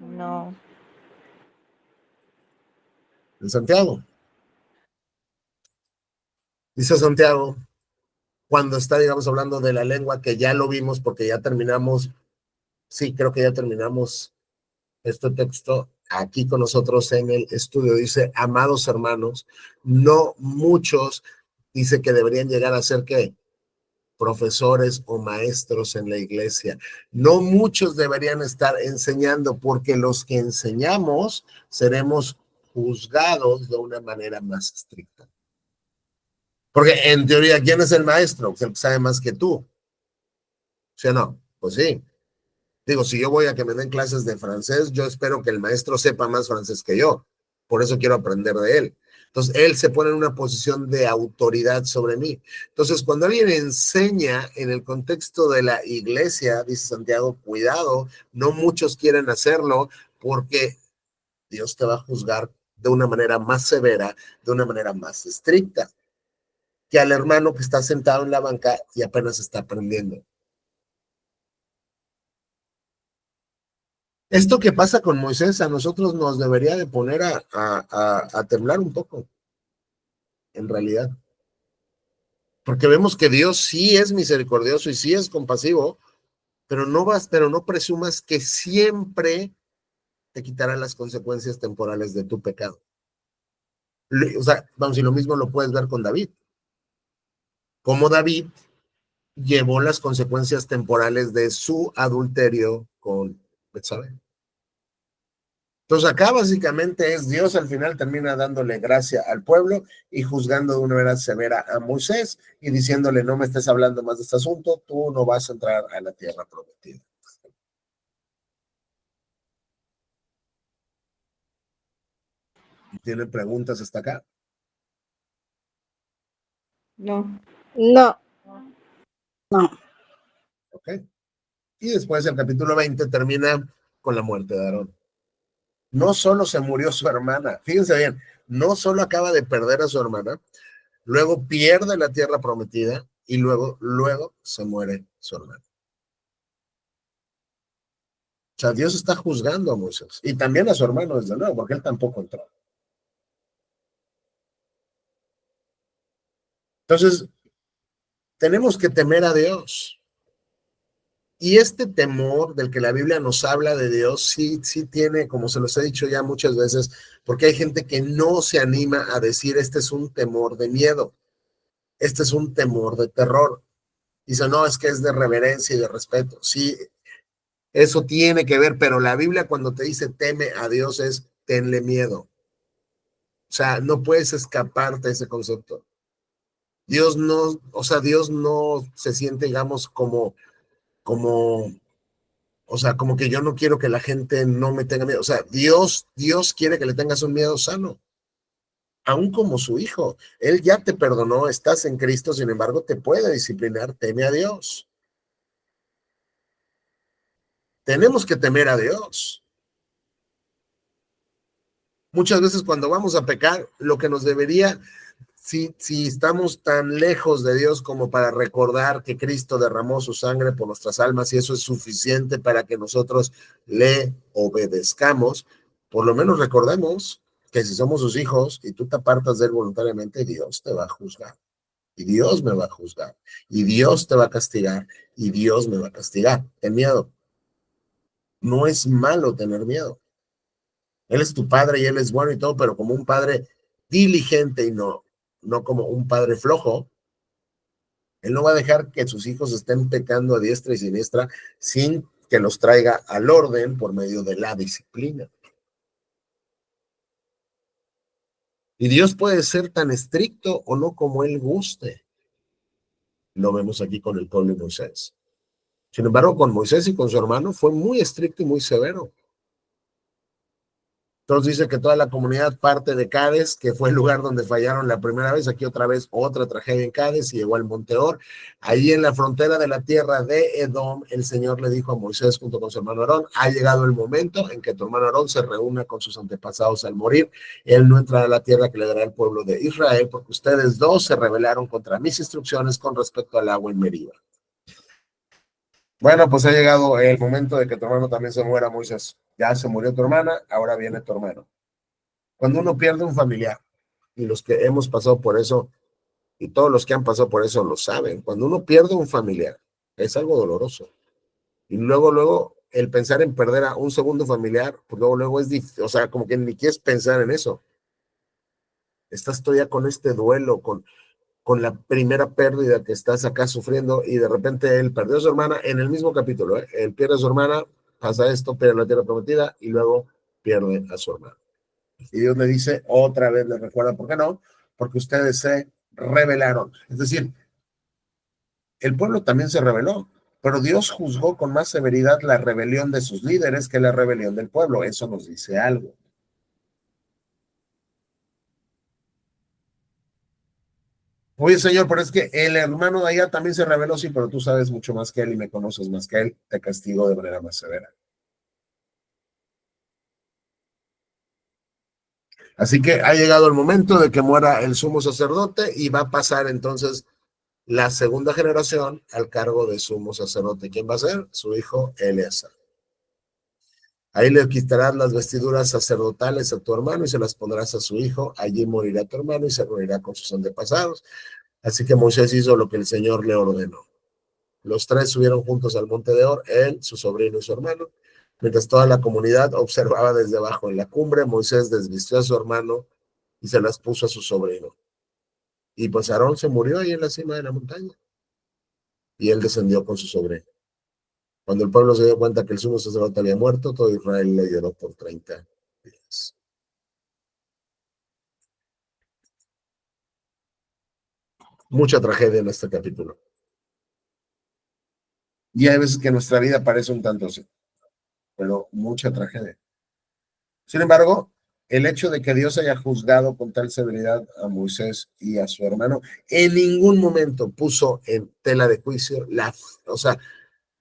No. En Santiago. Dice Santiago, cuando está, digamos, hablando de la lengua, que ya lo vimos porque ya terminamos, sí, creo que ya terminamos este texto aquí con nosotros en el estudio. Dice, amados hermanos, no muchos, dice que deberían llegar a ser que profesores o maestros en la iglesia. No muchos deberían estar enseñando porque los que enseñamos seremos juzgados de una manera más estricta. Porque en teoría, ¿quién es el maestro? Pues el que sabe más que tú. ¿Sí o no? Pues sí. Digo, si yo voy a que me den clases de francés, yo espero que el maestro sepa más francés que yo. Por eso quiero aprender de él. Entonces, él se pone en una posición de autoridad sobre mí. Entonces, cuando alguien enseña en el contexto de la iglesia, dice Santiago, cuidado, no muchos quieren hacerlo porque Dios te va a juzgar de una manera más severa, de una manera más estricta, que al hermano que está sentado en la banca y apenas está aprendiendo. Esto que pasa con Moisés a nosotros nos debería de poner a temblar un poco, en realidad. Porque vemos que Dios sí es misericordioso y sí es compasivo, pero no presumas que siempre te quitará las consecuencias temporales de tu pecado. O sea, vamos, y lo mismo lo puedes ver con David. Como David llevó las consecuencias temporales de su adulterio con Betsabé. Entonces acá básicamente es Dios al final termina dándole gracia al pueblo y juzgando de una manera severa a Moisés y diciéndole no me estés hablando más de este asunto, tú no vas a entrar a la tierra prometida. ¿Tienen preguntas hasta acá? No. No. No. Ok. Y después el capítulo 20 termina con la muerte de Aarón. No solo se murió su hermana, fíjense bien, no solo acaba de perder a su hermana, luego pierde la tierra prometida y luego se muere su hermana. O sea, Dios está juzgando a Moisés y también a su hermano, desde luego, porque él tampoco entró. Entonces, tenemos que temer a Dios. Y este temor del que la Biblia nos habla de Dios, sí, sí tiene, como se los he dicho ya muchas veces, porque hay gente que no se anima a decir, este es un temor de miedo, este es un temor de terror. Dice, no, es que es de reverencia y de respeto. Sí, eso tiene que ver, pero la Biblia cuando te dice teme a Dios es tenle miedo. O sea, no puedes escaparte de ese concepto. Dios no, o sea, Dios no se siente, digamos, como O sea, como que yo no quiero que la gente no me tenga miedo. O sea, Dios quiere que le tengas un miedo sano, aún como su hijo. Él ya te perdonó, estás en Cristo, sin embargo, te puede disciplinar. Teme a Dios. Tenemos que temer a Dios. Muchas veces cuando vamos a pecar, lo que nos debería, si estamos tan lejos de Dios como para recordar que Cristo derramó su sangre por nuestras almas y eso es suficiente para que nosotros le obedezcamos, por lo menos recordemos que si somos sus hijos y tú te apartas de él voluntariamente, Dios te va a juzgar. Y Dios me va a juzgar. Y Dios te va a castigar. Y Dios me va a castigar. Ten miedo. No es malo tener miedo. Él es tu padre y él es bueno y todo, pero como un padre diligente y no como un padre flojo, él no va a dejar que sus hijos estén pecando a diestra y siniestra sin que los traiga al orden por medio de la disciplina. Y Dios puede ser tan estricto o no como él guste. Lo vemos aquí con el pueblo de Moisés. Sin embargo, con Moisés y con su hermano fue muy estricto y muy severo. Entonces dice que toda la comunidad parte de Cades, que fue el lugar donde fallaron la primera vez. Aquí otra vez otra tragedia en Cades y llegó al Monte Or. Ahí en la frontera de la tierra de Edom, el Señor le dijo a Moisés junto con su hermano Aarón, ha llegado el momento en que tu hermano Aarón se reúna con sus antepasados al morir. Él no entrará a la tierra que le dará el pueblo de Israel, porque ustedes dos se rebelaron contra mis instrucciones con respecto al agua en Meriba. Bueno, pues ha llegado el momento de que tu hermano también se muera, Moisés. Ya se murió tu hermana, ahora viene tu hermano. Cuando uno pierde un familiar, y los que hemos pasado por eso, y todos los que han pasado por eso lo saben, cuando uno pierde un familiar, es algo doloroso. Y luego, el pensar en perder a un segundo familiar, pues luego es difícil, o sea, como que ni quieres pensar en eso. Estás todavía con este duelo, con la primera pérdida que estás acá sufriendo, y de repente él perdió a su hermana en el mismo capítulo, ¿eh? Él pierde a su hermana, pasa esto, pierde la tierra prometida, y luego pierde a su hermana. Y Dios le dice, otra vez le recuerda, ¿por qué no? Porque ustedes se rebelaron. Es decir, el pueblo también se rebeló, pero Dios juzgó con más severidad la rebelión de sus líderes que la rebelión del pueblo. Eso nos dice algo. Oye, Señor, pero es que el hermano de allá también se rebeló, sí, pero tú sabes mucho más que él y me conoces más que él, te castigo de manera más severa. Así que ha llegado el momento de que muera el sumo sacerdote y va a pasar entonces la segunda generación al cargo de sumo sacerdote. ¿Quién va a ser? Su hijo Eleazar. Ahí le quitarás las vestiduras sacerdotales a tu hermano y se las pondrás a su hijo. Allí morirá tu hermano y se reunirá con sus antepasados. Así que Moisés hizo lo que el Señor le ordenó. Los tres subieron juntos al monte de Or, él, su sobrino y su hermano. Mientras toda la comunidad observaba desde abajo en la cumbre, Moisés desvistió a su hermano y se las puso a su sobrino. Y pues Aarón se murió ahí en la cima de la montaña y él descendió con su sobrino. Cuando el pueblo se dio cuenta que el sumo sacerdote había muerto, todo Israel le lloró por 30 días. Mucha tragedia en este capítulo. Y hay veces que nuestra vida parece un tanto así, pero mucha tragedia. Sin embargo, el hecho de que Dios haya juzgado con tal severidad a Moisés y a su hermano, en ningún momento puso en tela de juicio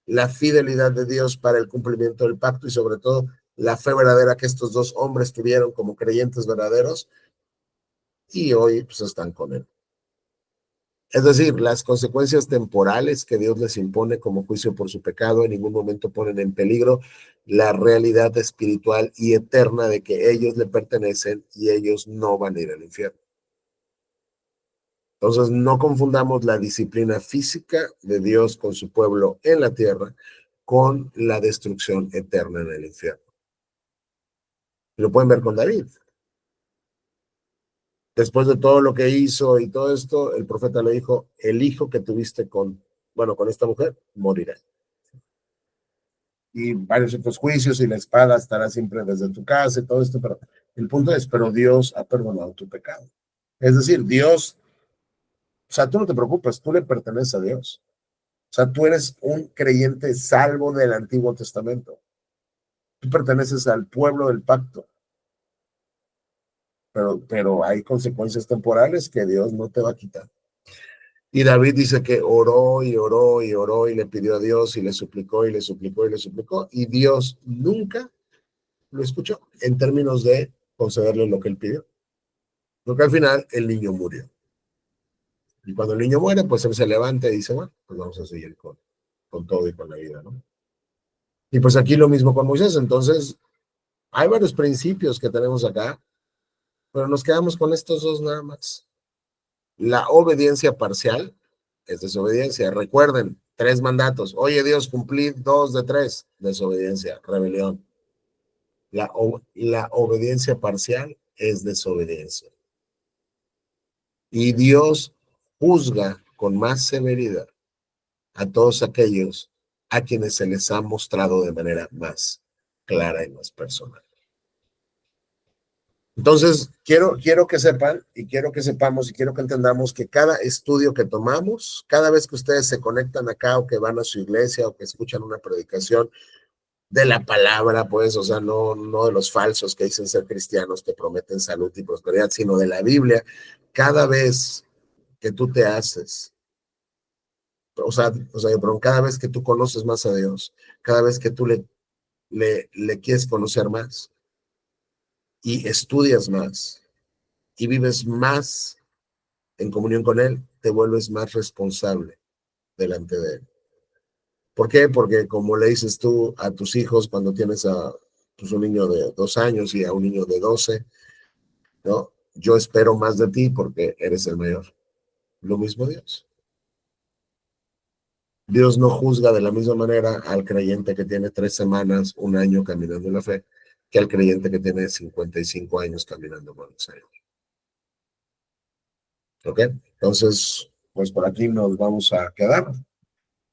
la fidelidad de Dios para el cumplimiento del pacto y sobre todo la fe verdadera que estos dos hombres tuvieron como creyentes verdaderos y hoy pues están con él. Es decir, las consecuencias temporales que Dios les impone como juicio por su pecado en ningún momento ponen en peligro la realidad espiritual y eterna de que ellos le pertenecen y ellos no van a ir al infierno. Entonces, no confundamos la disciplina física de Dios con su pueblo en la tierra con la destrucción eterna en el infierno. Lo pueden ver con David. Después de todo lo que hizo y todo esto, el profeta le dijo, el hijo que tuviste con esta mujer, morirá. Y varios otros juicios y la espada estará siempre desde tu casa y todo esto, pero el punto es, pero Dios ha perdonado tu pecado. Es decir, Dios, o sea, tú no te preocupes, tú le perteneces a Dios. sea, tú eres un creyente salvo del Antiguo Testamento. Tú perteneces al pueblo del pacto. Pero hay consecuencias temporales que Dios no te va a quitar. Y David dice que oró y oró y oró y le pidió a Dios y le suplicó y le suplicó y le suplicó, y Dios nunca lo escuchó en términos de concederle lo que él pidió. Porque al final el niño murió. Y cuando el niño muere, pues él se levanta y dice, bueno, pues vamos a seguir con todo y con la vida, ¿no? Y pues aquí lo mismo con Moisés. Entonces, hay varios principios que tenemos acá, pero nos quedamos con estos dos nada más. La obediencia parcial es desobediencia. Recuerden, 3 mandatos. Oye, Dios, cumplí 2 de 3. Desobediencia, rebelión. La obediencia parcial es desobediencia. Y Dios juzga con más severidad a todos aquellos a quienes se les ha mostrado de manera más clara y más personal. Entonces, quiero que sepan y quiero que sepamos y quiero que entendamos que cada estudio que tomamos, cada vez que ustedes se conectan acá o que van a su iglesia o que escuchan una predicación de la palabra, pues, o sea, no de los falsos que dicen ser cristianos, que prometen salud y prosperidad, sino de la Biblia, cada vez que tú te haces, pero cada vez que tú conoces más a Dios, cada vez que tú le quieres conocer más y estudias más, y vives más en comunión con Él, te vuelves más responsable delante de Él. ¿Por qué? Porque como le dices tú a tus hijos cuando tienes a pues, un niño de 2 años y a un niño de 12, ¿no? Yo espero más de ti porque eres el mayor. Lo mismo Dios. Dios no juzga de la misma manera al creyente que tiene 3 semanas, 1 año caminando en la fe, que al creyente que tiene 55 años caminando con el Señor. ¿Ok? Entonces, pues por aquí nos vamos a quedar.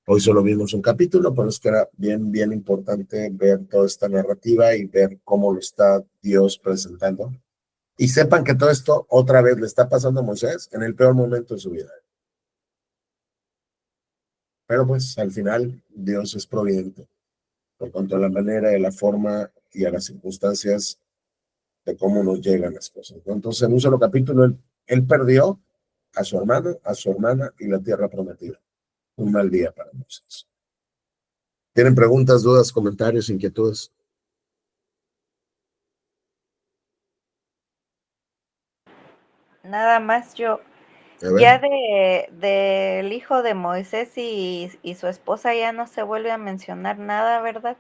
Hoy solo vimos un capítulo, pero es que era bien importante ver toda esta narrativa y ver cómo lo está Dios presentando. Y sepan que todo esto otra vez le está pasando a Moisés en el peor momento de su vida. Pero pues al final Dios es providente por cuanto a la manera, y la forma y a las circunstancias de cómo nos llegan las cosas. Entonces en un solo capítulo él perdió a su hermano, a su hermana y la tierra prometida. Un mal día para Moisés. ¿Tienen preguntas, dudas, comentarios, inquietudes? Nada más yo. A ver. Ya del hijo de Moisés y su esposa ya no se vuelve a mencionar nada, ¿verdad?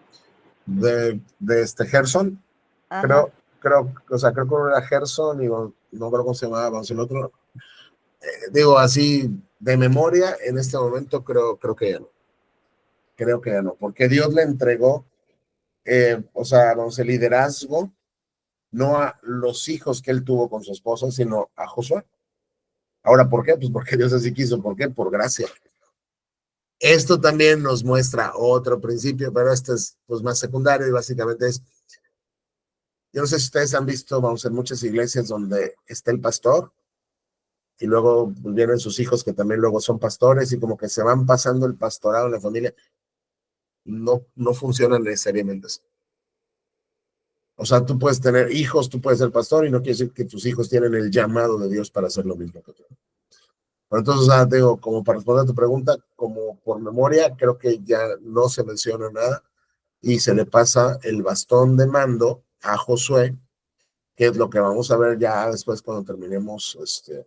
De Gerson, Ajá. creo que uno era Gerson y no creo cómo se llamaba, vamos, el otro. Digo así de memoria, en este momento creo que ya no. Creo que ya no, porque Dios le entregó, vamos, el liderazgo, no a los hijos que él tuvo con su esposa, sino a Josué. Ahora, ¿por qué? Pues porque Dios así quiso. ¿Por qué? Por gracia. Esto también nos muestra otro principio, pero este es pues más secundario y básicamente es, yo no sé si ustedes han visto, vamos, en muchas iglesias donde está el pastor y luego pues, vienen sus hijos que también luego son pastores y como que se van pasando el pastorado en la familia. No funciona necesariamente así. O sea, tú puedes tener hijos, tú puedes ser pastor y no quiere decir que tus hijos tienen el llamado de Dios para hacer lo mismo que tú. Pero entonces, digo, como para responder a tu pregunta, como por memoria, creo que ya no se menciona nada y se le pasa el bastón de mando a Josué, que es lo que vamos a ver ya después cuando terminemos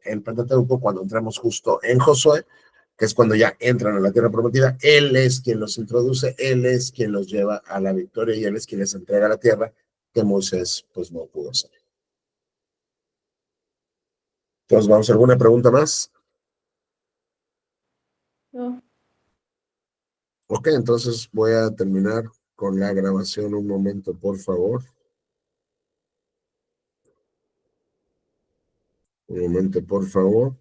el Pentateuco, cuando entremos justo en Josué, que es cuando ya entran a la tierra prometida. Él es quien los introduce, él es quien los lleva a la victoria y él es quien les entrega la tierra que Moisés pues no pudo hacer. Entonces, vamos, ¿alguna pregunta más? No. Ok, entonces voy a terminar con la grabación un momento, por favor. Un momento, por favor.